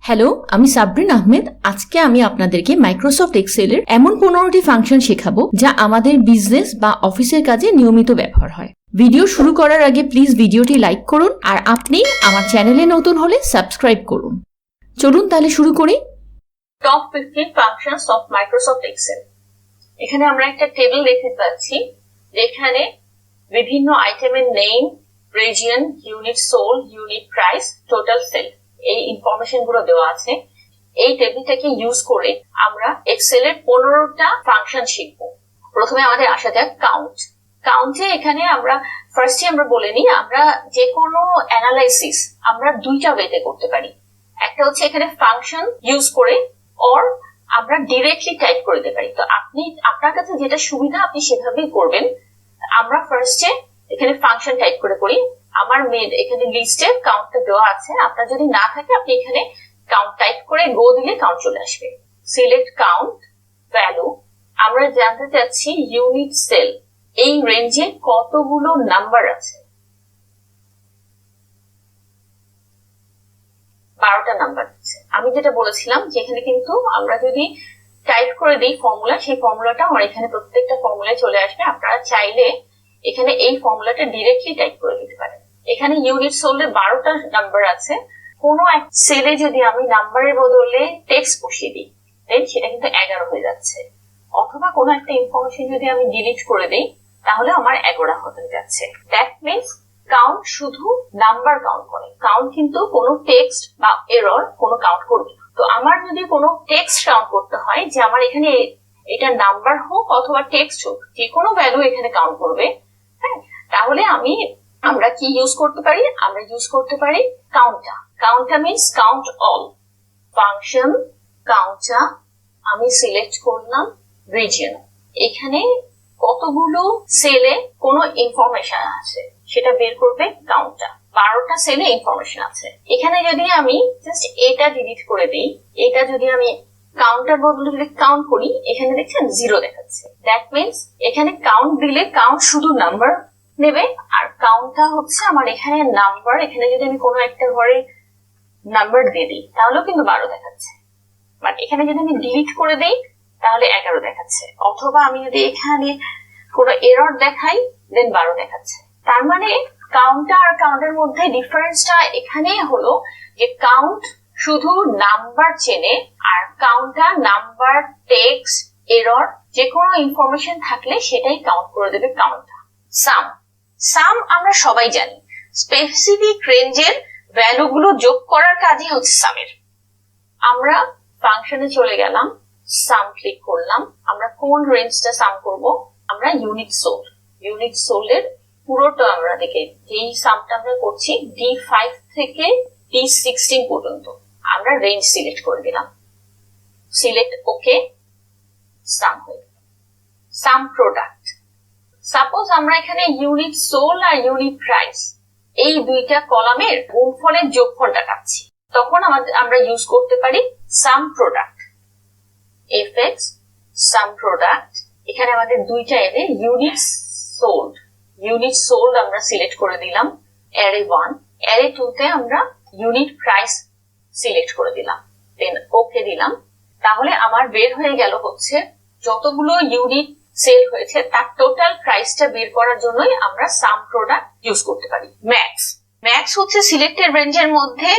Hello, আমি সাবরিন আহমেদ। আজকে আমি আপনাদেরকে মাইক্রোসফট এক্সেলের এমন 15টি ফাংশন শেখাবো যা আমাদের বিজনেস বা অফিসের কাজে নিয়মিত ব্যবহার হয়। ভিডিও শুরু করার আগে প্লিজ ভিডিওটি লাইক করুন আর আপনি আমার চ্যানেলে নতুন হলে সাবস্ক্রাইব করুন। চলুন তাহলে শুরু করি। Top 15 functions of Microsoft Excel. এখানে আমরা একটা টেবিল দেখতে পাচ্ছি যেখানে বিভিন্ন আইটেমের name, region, unit sold, unit price, total sale এই ইনফরমেশন গুলো দেওয়া আছে। এই টেবিলটাকে ইউজ করে আমরা এক্সেলের 15টা ফাংশন শিখব। প্রথমে আমাদের আসা যাক কাউন্ট। কাউন্টে এখানে আমরা ফার্স্টে আমরা বলে নিই, আমরা যে কোনো অ্যানালাইসিস আমরা দুইটা ওয়েতে করতে পারি। একটা হচ্ছে এখানে ফাংশন ইউজ করে, অর আমরা ডিরেক্টলি টাইপ করে দিতে পারি। তো আপনি আপনার কাছে যেটা সুবিধা আপনি সেভাবেই করবেন। আমরা ফার্স্টে এখানে ফাংশন টাইপ করে করি। আমার এখানে লিস্টে কাউন্টটা দেওয়া আছে, আপনার যদি না থাকে আপনি এখানে কাউন্ট টাইপ করে গো দিলে কাউন্ট চলে আসবে। সিলেক্ট কাউন্ট ভ্যালু, আমরা জানতে চাচ্ছি ইউনিট সেল এই রেঞ্জে কতগুলো নাম্বার আছে। 12টা নাম্বার আছে। আমি যেটা বলেছিলাম যে এখানে কিন্তু আমরা যদি টাইপ করে দিই ফর্মুলা, সেই ফর্মুলাটা আমার এখানে প্রত্যেকটা ফর্মুলায় চলে আসবে। আপনারা চাইলে এখানে এই ফর্মুলাটা ডিরেক্টলি টাইপ করে দিতে পারেন। এখানে ইউনিট সোল্ডের 12টা নাম্বার আছে। কোনো এক সেলে যদি আমি নাম্বারের বদলে টেক্সট বসিয়ে দিই দেন সেটা কিন্তু 11 হয়ে যাচ্ছে। অথবা কোনো একটা ইনফরমেশন যদি আমি ডিলিট করে দিই তাহলে আমার 11 হয়ে যাচ্ছে। দ্যাট মিনস কাউন্ট শুধু নাম্বার কাউন্ট করে, কাউন্ট কিন্তু কোনো টেক্সট বা এরর কোনো কাউন্ট করবে না। তো আমার যদি কোনো টেক্সট কাউন্ট করতে হয়, যে আমার এখানে এটা নাম্বার হোক অথবা টেক্সট হোক, যে কোনো ভ্যালু এখানে কাউন্ট করবে, হ্যাঁ, তাহলে আমরা কি ইউজ করতে পারি? আমরা ইউজ করতে পারি কাউন্টা। কাউন্টা মিনস কাউন্ট অল। ফাংশন কাউন্টা, আমি সিলেক্ট করলাম রিজিয়ন। এখানে কতগুলো সেলে কোনো ইনফরমেশন আছে সেটা বের করবে কাউন্টা। 12টা সেলে ইনফরমেশন আছে। এখানে যদি আমি জাস্ট এটা ডিলিট করে দিই, এটা যদি আমি কাউন্টার বদলে যদি কাউন্ট করি, এখানে দেখছেন 0 দেখাচ্ছে। দ্যাট মিনস এখানে কাউন্ট দিলে কাউন্ট শুধু নাম্বার নেবে, আর কাউন্টটা হচ্ছে আমার এখানে নাম্বার। এখানে যদি আমি কোনো একটা ঘরে নাম্বার দিয়ে দিই তাহলেও কিন্তু 12 দেখাচ্ছে। বাট এখানে যদি আমি ডিলিট করে দিই তাহলে 11 দেখাচ্ছে। অথবা আমি যদি এখানে কোনো এরর দেখাই দেন 12 দেখাচ্ছে। তার মানে কাউন্টটা আর কাউন্টের মধ্যে ডিফারেন্সটা এখানে হলো যে কাউন্ট শুধু নাম্বার চেনে, আর কাউন্টটা নাম্বার, টেক্সট, এরর যে কোনো ইনফরমেশন থাকলে সেটাই কাউন্ট করে দেবে কাউন্টটা। সাম, সাম আমরা সবাই জানি স্পেসিফিক রেঞ্জের ভ্যালুগুলো যোগ করার কাজই হচ্ছে সামের। আমরা ফাংশনে চলে গেলাম, সাম ক্লিক করলাম। আমরা কোন রেঞ্জটা সাম করব? আমরা ইউনিট সোল্ড। ইউনিট সোল্ডের পুরোটা আমরা দেখে যেই সামটা আমরা করছি D5 থেকে D16 পর্যন্ত আমরা রেঞ্জ সিলেক্ট করে দিলাম। সিলেক্ট ওকে, সাম হয়ে গেল। সাম প্রোডাক্ট, সাপোজ আমরা এখানে ইউনিট সোল্ড আর ইউনিট প্রাইস এই দুইটা কলামের গুণফলের যোগফলটা পাচ্ছি, তখন আমরা ইউজ করতে পারি সাম প্রোডাক্ট। এফএক্স সাম প্রোডাক্ট, এখানে আমাদের দুইটা এলে ইউনিট সোল্ড। ইউনিট সোল্ড আমরা সিলেক্ট করে দিলাম অ্যারে 1, অ্যারে 2 তে আমরা ইউনিট প্রাইস সিলেক্ট করে দিলাম, দেন ওকে দিলাম। তাহলে আমার বের হয়ে গেল হচ্ছে যতগুলো ইউনিট সেল হয়েছে তার টোটাল প্রাইসটা বের করার জন্যই আমরা সাম প্রোডাক্ট ইউজ করতে পারি। ম্যাক্স, ম্যাক্স হচ্ছে সিলেক্টেড রেঞ্জের মধ্যে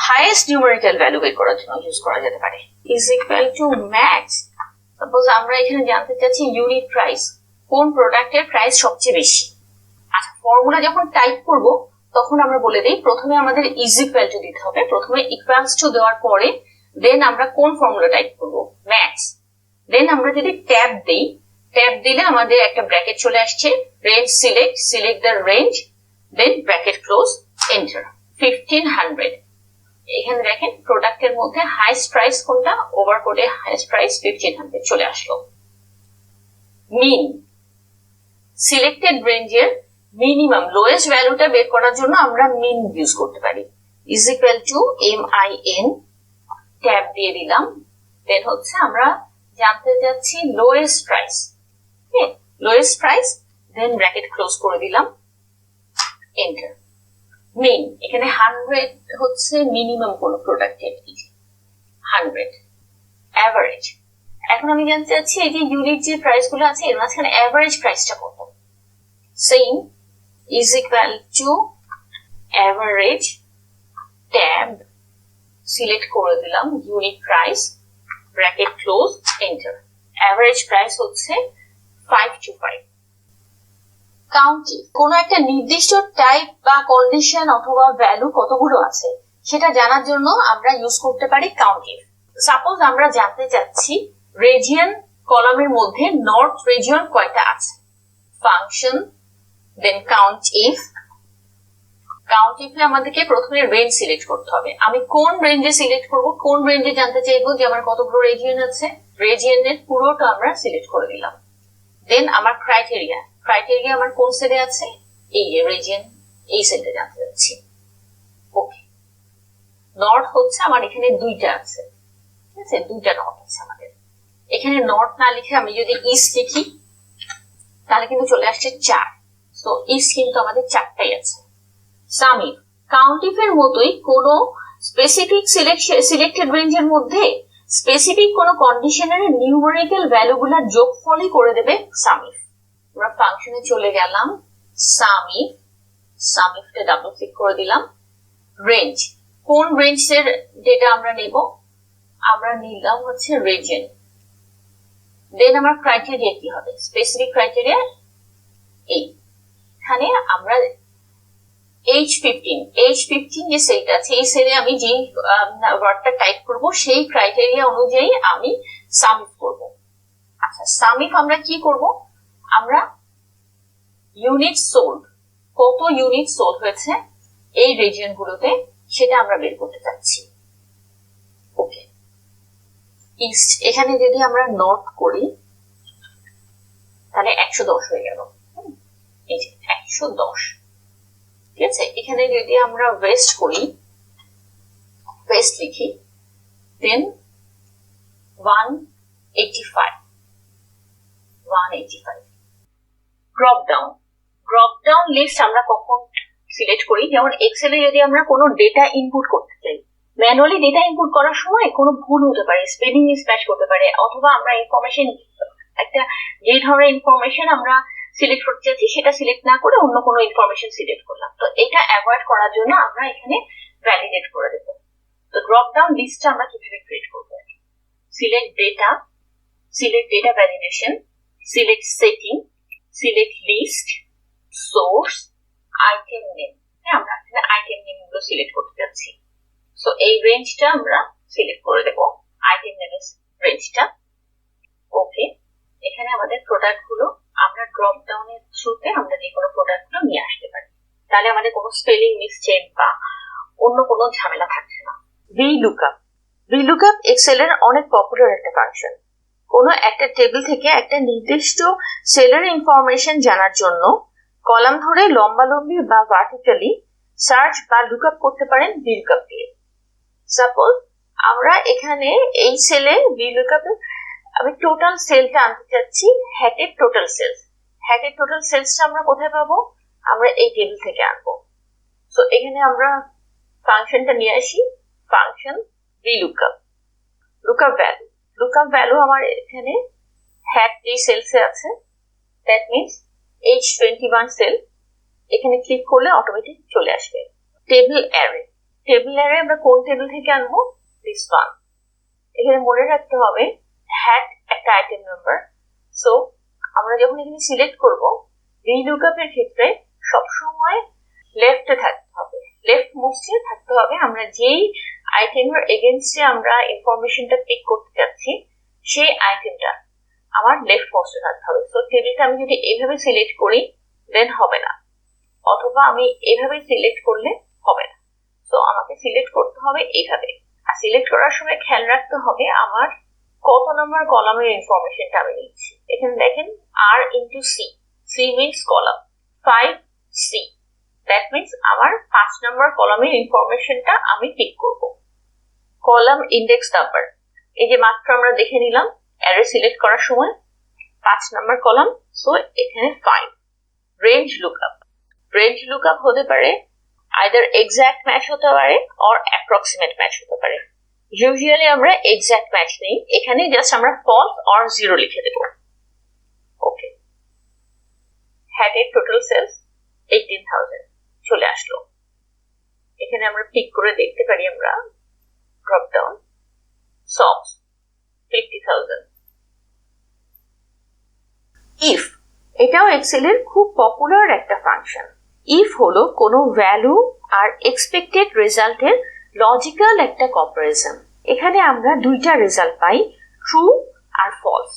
হাইয়েস্ট নিউমেরিক্যাল ভ্যালু বের করার জন্য ইউজ করা যেতে পারে। Is equal to max. Suppose আমরা এখানে জানতে চাচ্ছি ইউনিট প্রাইস, কোন প্রোডাক্টের প্রাইস সবচেয়ে বেশি। আচ্ছা, ফর্মুলা যখন টাইপ করব তখন আমরা বলে দিই প্রথমে আমাদের ইজ ইকুয়াল টু দিতে হবে। প্রথমে ইকুয়ালস টু দেওয়ার পরে দেন আমরা কোন ফর্মুলা টাইপ করব? ম্যাক্স। দেন আমরা যদি ট্যাব দিই, ট্যাব দিলে আমাদের একটা ব্র্যাকেট চলে আসছে, range select, select the range, then bracket close, enter. 1500, এখানে দেখেন প্রোডাক্টের মধ্যে হাইয়েস্ট প্রাইস কোনটা, ওভারকোটে হাইয়েস্ট প্রাইস 1500 চলে আসলো। মিন, সিলেক্টেড রেঞ্জের মিনিমাম লোয়েস্ট ভ্যালুটা বের করার জন্য আমরা মিন ইউজ করতে পারি। Is equal to MIN, tab দিয়ে দিলাম। দেন হচ্ছে আমরা জানতে যাচ্ছি লোয়েস্ট প্রাইস, লোয়েস্ট প্রাইস, দেন ব্র্যাকেট ক্লোজ করে দিলাম, এন্টার। মিন, এখানে 100 হচ্ছে মিনিমাম কোন প্রোডাক্টের। 100 অ্যাভারেজ। এখন আমি জানতে চাচ্ছি এই যে ইউনিট যে প্রাইস গুলো আছে এর মাঝখানে অ্যাভারেজ প্রাইসটা কত। Same is equal to average, tab select করে দিলাম unit price, bracket close, enter. Average price হচ্ছে 525। কাউন্টিফ কোন একটা নির্দিষ্ট টাইপ বা কন্ডিশন অথবা ভ্যালু কতগুলো আছে সেটা জানার জন্য আমরা ইউজ করতে পারি কাউন্টিফ। সাপোজ আমরা জানতে চাচ্ছি রিজিয়ন কলামের মধ্যে নর্থ রিজিয়ন কয়টা আছে। ফাংশন দেন কাউন্টিফ। কাউন্টিফে আমাদেরকে প্রথমে রেঞ্জ সিলেক্ট করতে হবে। আমি কোন রেঞ্জে সিলেক্ট করব, কোন রেঞ্জে জানতে চাইবো যে আমার কতগুলো রিজিয়ন আছে, রিজিয়নের পুরোটা আমরা সিলেক্ট করে দিলাম। দেন আমার ক্রাইটেরিয়া, ক্রাইটেরিয়া আমার কোন সেলে আছে, এই রিজিয়ন, এই সেলটা জানতে চাচ্ছি। ওকে, নর্থ হচ্ছে আমার এখানে দুইটা আছে, ঠিক আছে, দুইটা নর্থ আছে আমাদের। এখানে নর্থ না লিখে আমি যদি ইস্ট লিখি তাহলে কিন্তু চলে আসছে 4। তো ইস্ট কিন্তু আমাদের 4টাই আছে। সামিফ কাউন্টিফের মতোই কোন স্পেসিফিক সিলেক্টেড রেঞ্জের মধ্যে স্পেসিফিক কোন কন্ডিশনের নিউমেরিক্যাল ভ্যালুগুলোর যোগফলই করে দেবে সামিফ। আমরা ফাংশনে চলে গেলাম, সামিফ, সামিফটা ডাবল ক্লিক করে দিলাম। রেঞ্জ, কোন রেঞ্জের ডেটা আমরা নেব, আমরা নিলাম হচ্ছে রিজিয়ন। দেন আমার ক্রাইটেরিয়া কি হবে, স্পেসিফিক ক্রাইটেরিয়া এইখানে আমরা H15 যে সেলটা আছে এই সেলে আমি যে ওয়ার্ডটা টাইপ করব সেই ক্রাইটেরিয়া অনুযায়ী আমি সামিফ করব। আচ্ছা, সামিফ আমরা কি করব, আমরা ইউনিট সোল্ড, কত ইউনিট সোল্ড হয়েছে এই রিজিয়ন গুলোতে সেটা আমরা বের করতে চাচ্ছি। ওকে, ইস্ট, এখানে যদি আমরা নর্থ করি তাহলে 110 হয়ে গেল, এই যে 110, ঠিক আছে। এখানে যদি আমরা ওয়েস্ট করি, ওয়েস্ট লিখি, দেন 185। ড্রপডাউন লিস্ট আমরা কখন সিলেক্ট করি, যেমন এক্সেলে যদি আমরা কোনো ডেটা ইনপুট করতে চাই, ম্যানুয়ালি ডেটা ইনপুট করার সময় কোনো ভুল হতে পারে, স্পেলিং মিসম্যাচ হতে পারে, অথবা আমরা ইনফরমেশন একটা যে ধরনের ইনফরমেশন আমরা সিলেক্ট করতে চাচ্ছি সেটা সিলেক্ট না করে অন্য কোনো ইনফরমেশন সিলেক্ট করলাম। তো এটা অ্যাভয়েড করার জন্য আমরা এখানে ভ্যালিডেট করে দেব। তো ড্রপ ডাউন লিস্টটা আমরা কিভাবে ক্রিয়েট করব, select data validation, select setting, select list, source, item name. আমরা এখানে আইটেম নেম গুলো সিলেক্ট করতে যাচ্ছি। সো এই রেঞ্জটা আমরা সিলেক্ট করে দেব, আইটেম নেমের রেঞ্জটা। ওকে, এখানে আমাদের প্রোডাক্ট গুলো আমরা ড্রপ ডাউনের থ্রুতে আমরা যে কোনো প্রোডাক্ট গুলো নিয়ে আসতে পারি, তাহলে আমাদের কোনো স্পেলিং মিসটেক বা অন্য কোনো ঝামেলা থাকছে না। VLOOKUP এক্সেল এর অনেক পপুলার একটা ফাংশন। কোনো একটা টেবিল থেকে একটা নির্দিষ্ট সেলের ইনফরমেশন জানার জন্য কলাম ধরে লম্বালম্বি বা ভার্টিক্যালি সার্চ বা লুকআপ করতে পারেন VLOOKUP দিয়ে। সাপোজ আমরা এখানে এই সেলে VLOOKUP আমি টোটাল সেলটা আনতে চাচ্ছি, হ্যাটের টোটাল সেলস। হ্যাটের টোটাল সেলসটা আমরা কোথায় পাবো, আমরা এই টেবিল থেকে আনবো। সো এখানে আমরা ফাংশনটা নিয়ে আসি, ফাংশন VLOOKUP, লুকআপ ভ্যালু আমার এখানে হ্যাট এই সেলসে আছে, দ্যাট মিনস H21 সেল। এখানে ক্লিক করলে অটোমেটিক চলে আসবে। টেবিল অ্যারে আমরা কোন টেবিল থেকে আনবো, দিস ওয়ান। এখানে মনে রাখতে হবে হ্যাট একটা আইটেম নাম্বার। সো আমরা যখন এখানে সিলেক্ট করব, VLOOKUP এর ক্ষেত্রে সবসময় লেফটে থাকতে হবে, লেফট মোস্টে থাকতে হবে। আমরা যেই আইটেমের এগেইনস্টে আমরা ইনফরমেশনটা পিক করতে যাচ্ছি সেই আইটেমটা আমার লেফট মোস্টে থাকতে হবে। সো টেবিলটা আমি যদি এইভাবে সিলেক্ট করি দেন হবে না, অথবা আমি এইভাবে সিলেক্ট করলে হবে না। সো আমাকে সিলেক্ট করতে হবে এইভাবে। আর সিলেক্ট করার সময় খেয়াল রাখতে হবে আমার কত নম্বর কলামের ইনফরমেশনটা আমি নিচ্ছি। এখানে দেখেন R/C means column, 5C, that means আমার 5 নম্বর কলামের ইনফরমেশনটা আমি পিক করব। কলাম ইন্ডেক্স নাম্বার, এই যে মাত্র আমরা দেখে নিলাম অ্যারে সিলেক্ট করার সময় 5 নম্বর কলাম, সো এখানে 5। রেঞ্জ লুকআপ হতে পারে আইদার এক্সাক্ট ম্যাচ হতে পারে অর অ্যাপ্রক্সিমেট ম্যাচ হতে পারে। ইউজুয়ালি আমরা এক্সাক্ট ম্যাচ নেই, এখানে জাস্ট আমরা ফলস অর জিরো লিখে দেব। ওকে, হ্যাটের টোটাল সেলস 18,000 চলে আসলো। এখানে আমরা পিক করে দেখতে পারি, আমরা ড্রপ ডাউন সক্স 50,000। ইফ, এটাও এক্সেলের খুব পপুলার একটা ফাংশন। ইফ হলো কোনো ভ্যালু আর এক্সপেক্টেড রেজাল্টের লজিক্যাল একটা কম্পারিজন। এখানে আমরা দুইটা রেজাল্ট পাই, ট্রু আর ফলস।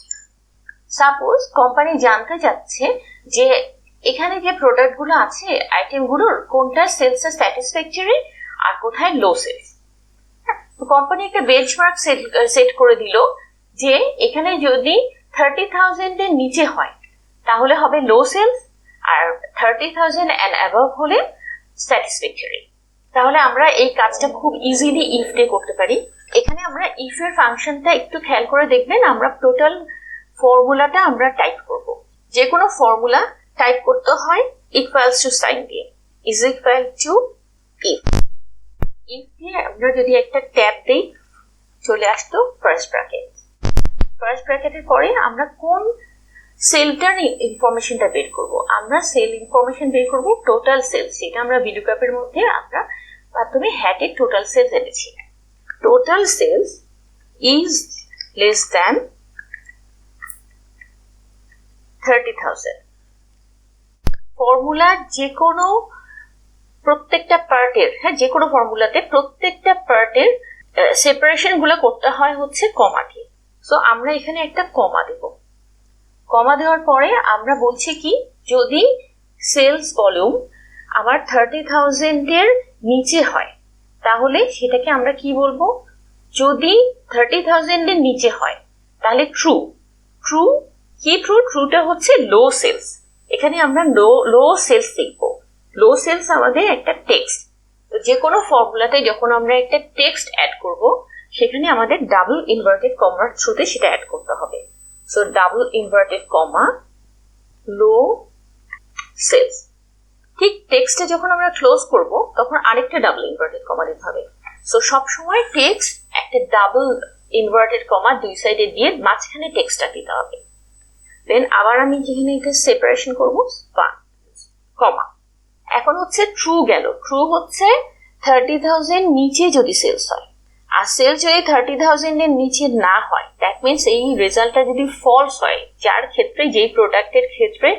সাপোজ কোম্পানি জানতে চাচ্ছে যে এখানে যে প্রোডাক্টগুলো আছে, আইটেমগুলোর কোনটা সেলস স্যাটিসফ্যাক্টরি আর কোথায় লো সেলস। তো কোম্পানি একটা বেঞ্চমার্ক সেট করে দিল যে এখানে যদি 30,000 এর নিচে হয় তাহলে হবে লো সেলস, আর 30,000 অ্যান্ড অ্যাবভ হলে স্যাটিসফ্যাক্টরি। তাহলে আমরা এই কাজটা খুব ইজিলি ইফ দিয়ে করতে পারি। এখানে আমরা ইফ এর ফাংশনটা একটু খেয়াল করে দেখবেন, আমরা টোটাল ফর্মুলাটা আমরা টাইপ করব। যে কোনো ফর্মুলা টাইপ করতে হয় ইকুয়ালস টু সাইন দিয়ে, is equal to if. If দিয়ে আমরা যদি একটা ট্যাব দেই চলে আসতো ফার্স্ট ব্র্যাকেট। ফার্স্ট ব্র্যাকেটের পরে আমরা কোন সেলটার ইনফরমেশনটা বের করব, আমরা সেল ইনফরমেশন বের করব টোটাল সেলস। সেটা আমরা VLOOKUP এর মধ্যে আমরা মাধ্যমে হ্যাটের টোটাল সেলস এনেছি। Total sales is less than 30,000। Formula যে কোনো প্রত্যেকটা পার্টের, যে কোনো ফর্মুলাতে প্রত্যেকটা পার্টের সেপারেশন গুলো করতে হয় হচ্ছে কমা দিয়ে। সো আমরা এখানে একটা কমা দেব। কমা দেওয়ার পরে আমরা বলছি কি, যদি সেলস ভলিউম আমার 30,000 এর নিচে হয় তাহলে সেটাকে আমরা কি বলবো, যদি 30,000 এর নিচে হয় তাহলে ট্রু। ট্রু কি ট্রু? ট্রুটা হচ্ছে লো সেলস। এখানে আমরা লো সেলস লিখবো। লো সেলস আমাদের একটা টেক্সট। তো যে কোনো ফর্মুলাতে যখন আমরা একটা টেক্সট অ্যাড করব সেখানে আমাদের ডাবল ইনভার্টেড কমার থ্রুতে সেটা অ্যাড করতে হবে। সো ডাবল ইনভার্টেড কমা লো সেলস। ঠিক টেক্সটে যখন আমরা ক্লোজ করব তখন আরেকটা ডাবল ইনভার্টেড কমা দিতে হবে। সো সবসময় টেক্সট একটা ডাবল ইনভার্টেড কমা দুই সাইডে দিয়ে মাঝখানে টেক্সটটা দিতে হবে। দেন আবার আমি যেখানে এটা সেপারেশন করবো কমা। এখন হচ্ছে ট্রু গেল। ট্রু হচ্ছে 30,000 নিচে যদি সেলস হয়, আর সেলস যদি 30,000 এর নিচে না হয়, দ্যাট মিনস এই রেজাল্টটা যদি ফলস হয়, যার ক্ষেত্রে যেই প্রোডাক্টের ক্ষেত্রে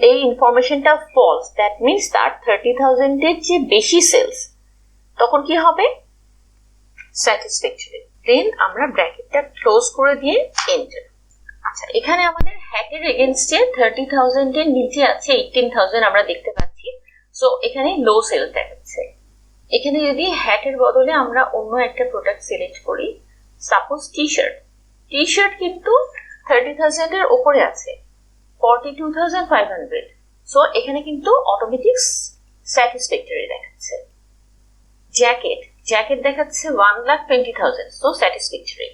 এই ইনফরমেশনটা ফলস, দ্যাট মিনস তার 30,000 এর যে বেশি সেলস, তখন কি হবে, স্যাটিসফ্যাক্টরি। দেন আমরা ব্র্যাকেটটা ক্লোজ করে দিয়ে এন্টার। আচ্ছা, এখানে আমাদের হ্যাটের এগেইনস্টে 30,000 এর নিচে আছে 18,000 আমরা দেখতে পাচ্ছি। সো এখানে লো সেলস দেখাচ্ছে। এখানে যদি হ্যাটের বদলে আমরা অন্য একটা প্রোডাক্ট সিলেক্ট করি, suppose T shirt. T shirt কিন্তু 30,000 এর উপরে আছে, 42,500। সো এখানে কিন্তু অটোমেটিক স্যাটিসফ্যাক্টরি দেখাচ্ছে। জ্যাকেট, জ্যাকেট দেখাচ্ছে 1,20,000, সো স্যাটিসফ্যাক্টরি।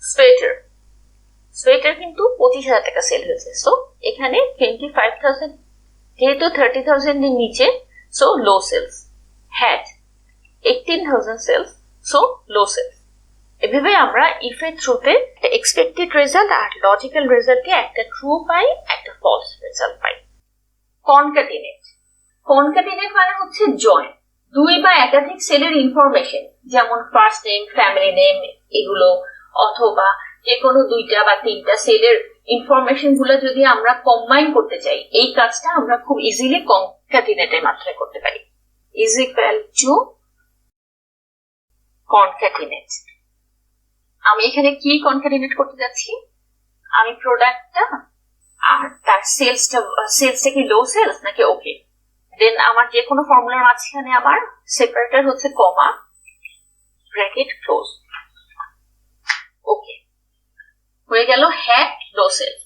সোয়েটার, সোয়েটার কিন্তু 25,000 টাকা সেল হয়েছে, সো এখানে 25,000, যেহেতু 30,000 এর নিচে, so low sales. Hat 18,000 sales, so low sales. এভাবে আমরা ইফ এর থ্রুতে এক্সপেক্টেড রেজাল্ট আর লজিক্যাল রেজাল্টে একটা ট্রু পাই, একটা ফলস রেজাল্ট পাই। কনক্যাটিনেট, কনক্যাটিনেট মানে হচ্ছে জয়েন দুই বা একাধিক সেলের ইনফরমেশন, যেমন ফার্স্ট নেম, ফ্যামিলি নেম, এগুলো, অথবা যে কোনো দুইটা বা তিনটা সেলের ইনফরমেশন গুলো যদি আমরা কম্বাইন করতে চাই, এই কাজটা আমরা খুব ইজিলি কনক্যাটিনেটের মাধ্যমে করতে পারি। Is equal to concatenate. আমি এখানে কি কনক্যাটিনেট করতে যাচ্ছি, আমি প্রোডাক্টটা আর তার সেলসটা কি লো সেলস নাকি ওকে। দেন আমার যে কোনো ফর্মুলার মাঝখানে আমার সেপারেটর হচ্ছে কমা, ব্র্যাকেট ক্লোজ। ওকে, হয়ে গেল হ্যাট লো সেলস।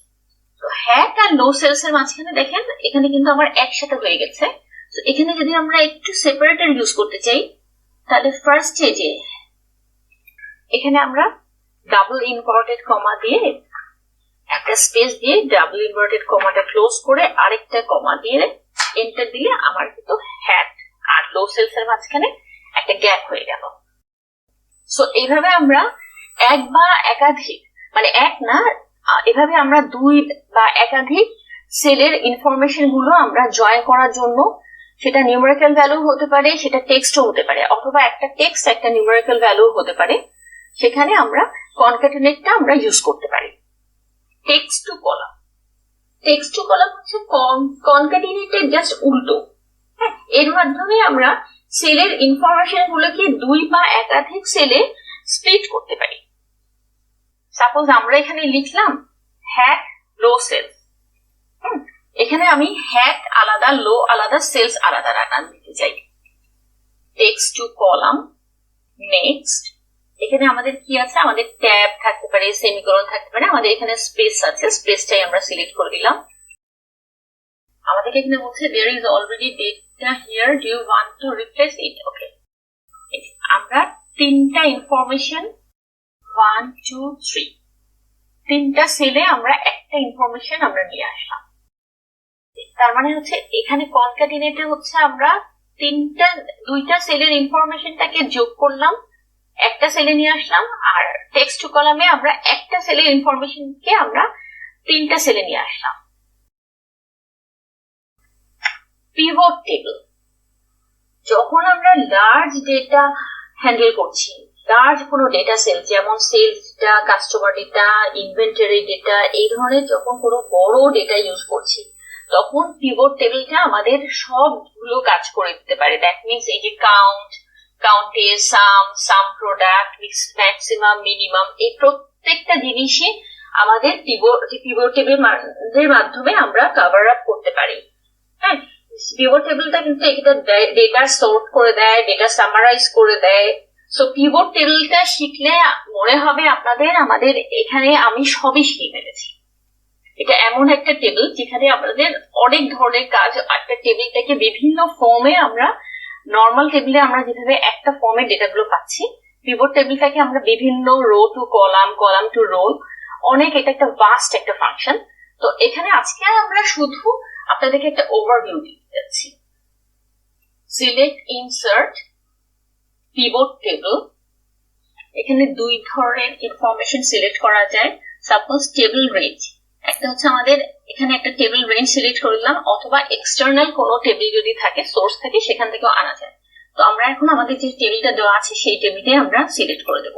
তো হ্যাট আর লো সেলস এর মাঝখানে দেখেন এখানে কিন্তু আমার একসাথে হয়ে গেছে। তো এখানে যদি আমরা একটু সেপারেটর ইউজ করতে চাই, তাহলে ফার্স্টে যে এখানে আমরা ডাবল ইনভার্টেড কমা দিয়ে একটা স্পেস দিয়ে ডাবল ইনভার্টেড কমাটা ক্লোজ করে আরেকটা কমা দিয়ে এন্টার দিলে আমার কিন্তু হ্যাট আর লো সেলস এর মাঝখানে একটা গ্যাপ হয়ে গেল। সো এইভাবে আমরা এক বা একাধিক, মানে এক না, এভাবে আমরা দুই বা একাধিক সেলের ইনফরমেশন গুলো আমরা জয়েন করার জন্য, সেটা নিউমেরিক্যাল ভ্যালু হতে পারে, সেটা টেক্সটও হতে পারে, অথবা একটা টেক্সট একটা নিউমেরিক্যাল ভ্যালু হতে পারে, সেখানে আমরা কনক্যাটেনেটটা আমরা ইউজ করতে পারি। Text to column, text to column হচ্ছে কনক্যাটেনেটের জাস্ট উল্টো। হ্যাঁ, এর মাধ্যমে আমরা সেলের ইনফরমেশন গুলোকে দুই বা একাধিক সেলে স্প্লিট করতে পারি। সাপোজ আমরা এখানে লিখলাম হ্যাক লো সেলস, এখানে আমি হ্যাক আলাদা, লো আলাদা, সেলস আলাদা রাখা দিতে চাই। টেক্সট টু কলাম, নেক্সট, এখানে আমাদের কি আছে, আমাদের ট্যাব থাকতে পারে, সেমিকোলন থাকতে পারে, আমাদের এখানে স্পেস আছে, স্পেসটাই আমরা সিলেক্ট করে দিলাম। আমাদেরকে এখানে বলছে there is already data here, do you want to replace it? ওকে, আমরা তিনটা ইনফরমেশন 1 2 3 তিনটা সেলে আমরা একটা ইনফরমেশন আমরা নিয়ে আসলাম। তার মানে হচ্ছে এখানে কনক্যাটেনেটে হচ্ছে আমরা দুইটা সেলের ইনফরমেশনটাকে যোগ করলাম, একটা সেলে নিয়ে আসলাম, আর টেক্সট টু কলামে আমরা একটা সেলের ইনফরমেশনকে আমরা তিনটা সেলে নিয়ে আসলাম। পিভট টেবিল, যখন আমরা লার্জ ডেটা হ্যান্ডেল করছি, লার্জ কোনো ডেটা সেল, যেমন sales data, customer data, inventory data, এই ধরনের যখন কোনো বড় ডেটা ইউজ করছি, তখন পিভট টেবিলটা আমাদের সবগুলো কাজ করে দিতে পারে। দ্যাট মিনস এই যে কাউন্ট, কাউন্টে, সাম প্রোডাক্ট, ম্যাক্সিমাম, মিনিমাম, এই প্রত্যেকটা জিনিসই আমাদের পিভট টেবিলের মাধ্যমে আমরা কভার আপ করতে পারি। হ্যাঁ, পিভট টেবিলটা কিন্তু এটা ডেটা সর্ট করে দেয়, ডেটা সামারাইজ করে দেয়। সো পিভট টেবিলটা শিখলে মনে হবে আপনাদের আমাদের এখানে আমি সবই শিখে ফেলেছি। এটা এমন একটা টেবিল যেখানে আপনাদের অনেক ধরনের কাজ, একটা টেবিলটাকে বিভিন্ন ফর্মে, আমরা নর্মাল টেবিলে আমরা যেভাবে একটা ফর্মে ডেটাগুলো পাচ্ছি, পিভট টেবিলটাকে আমরা বিভিন্ন row to column, column to row, অনেক, এটা একটা ভাস্ট একটা ফাংশন। তো এখানে আজকে আমরা শুধু আপনাদেরকে একটা ওভারভিউ দিতে যাচ্ছি। সিলেক্ট ইনসার্ট পিভট টেবিল, এখানে দুই ধরনের ইনফরমেশন সিলেক্ট করা যায়। সাপোজ টেবিল রেঞ্জ, একটা হচ্ছে আমাদের এখানে একটা টেবিল রেঞ্জ সিলেক্ট করলাম, অথবা এক্সটার্নাল কোনো টেবিল যদি থাকে, সোর্স থাকে, সেখান থেকেও আনা যায়। তো আমরা এখন আমাদের যে টেবিলটা দেওয়া আছে সেই টেবিলটাই আমরা সিলেক্ট করে দেব।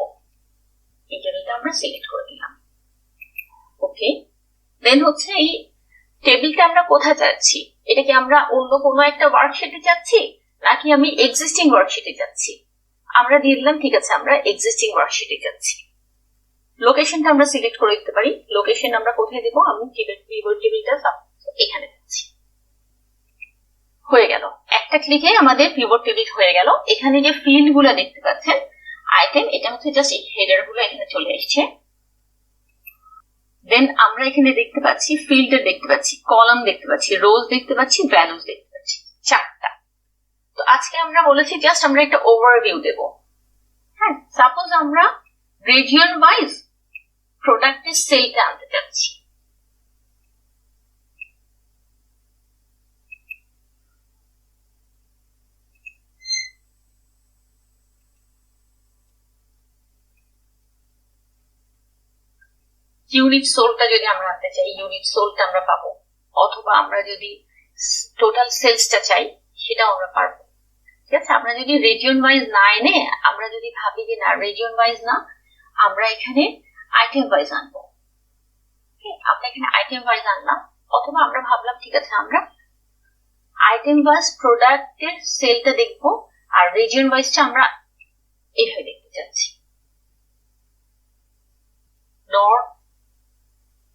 এই টেবিলটা আমরা সিলেক্ট করে দিলাম। ওকে, দেন হচ্ছে এই টেবিলটা আমরা কোথায় যাচ্ছি, এটা কি আমরা অন্য কোনো একটা ওয়ার্কশিটে যাচ্ছি, নাকি আমি এক্সিস্টিং ওয়ার্কশিটে যাচ্ছি? আমরা দিয়ে দিলাম, ঠিক আছে, আমরা এক্সিস্টিং ওয়ার্কশিটে যাচ্ছি। লোকেশনটা আমরা সিলেক্ট করে দিতে পারি। লোকেশন আমরা কোথায় দেবো, আমি পিভট টেবিলটা এখানে যাচ্ছি। হয়ে গেল, একটা ক্লিকে আমাদের পিভট টেবিল হয়ে গেল। এখানে যে ফিল্ড গুলো দেখতে পাচ্ছেন, আইটেম, এটা হচ্ছে জাস্ট হেডার গুলো এখানে চলে এসছে। দেন আমরা এখানে দেখতে পাচ্ছি ফিল্টার দেখতে পাচ্ছি, কলাম দেখতে পাচ্ছি, রোজ দেখতে পাচ্ছি, ভ্যালুজ দেখতে পাচ্ছি, চারটা। তো আজকে আমরা বলেছি জাস্ট আমরা একটা ওভারভিউ দেব। হ্যাঁ, সাপোজ আমরা রিজিয়ন ওয়াইজ প্রোডাক্টের সেলটা আনতে চাচ্ছি। ইউনিট সোলটা যদি আমরা আনতে চাই, ইউনিট সোলটা আমরা পাবো, অথবা আমরা যদি টোটাল সেলসটা চাই সেটাও আমরা পারবো। ঠিক আছে, আমরা যদি রিজিয়ন ওয়াইজ না এনে, আমরা যদি ভাবি যে না রিজিয়ন ওয়াইজ না, আমরা এখানে আইটেম ওয়াইজ আনবো, আমরা এখানে আইটেম ওয়াইজ আনলাম, অথবা আমরা ভাবলাম ঠিক আছে আমরা আইটেম ওয়াইজ প্রোডাক্টের সেলটা দেখবো, আর রিজিয়ন ওয়াইজটা আমরা এইভাবে দেখতে চাচ্ছি। নর্থ,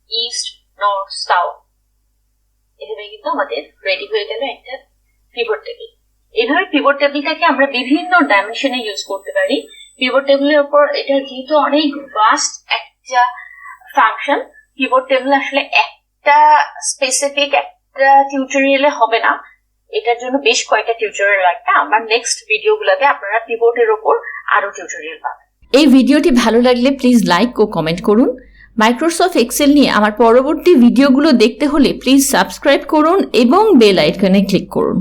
ইস্ট, নর্থ, সাউথ, এভাবে কিন্তু আমাদের রেডি হয়ে গেল একটা পিভট টেবিল। এইভাবে পিভট টেবিলটাকে আমরা বিভিন্ন ডাইমেনশনে ইউজ করতে পারি। পিভট টেবিলের উপর এটা যেহেতু অনেক ভাস্ট একটা ফাংশন, পিভট টেবিল আসলে একটা স্পেসিফিক একটা টিউটোরিয়ালে হবে না, এটার জন্য বেশ কয়েকটা টিউটোরিয়াল লাগবে। আমার নেক্সট ভিডিওগুলোতে আপনারা পিভটের উপর আরো টিউটোরিয়াল পাবেন। এই ভিডিওটি ভালো লাগলে প্লিজ লাইক ও কমেন্ট করুন। মাইক্রোসফট এক্সেল নিয়ে আমার পরবর্তী ভিডিওগুলো দেখতে হলে প্লিজ সাবস্ক্রাইব করুন এবং বেল আইকনে ক্লিক করুন।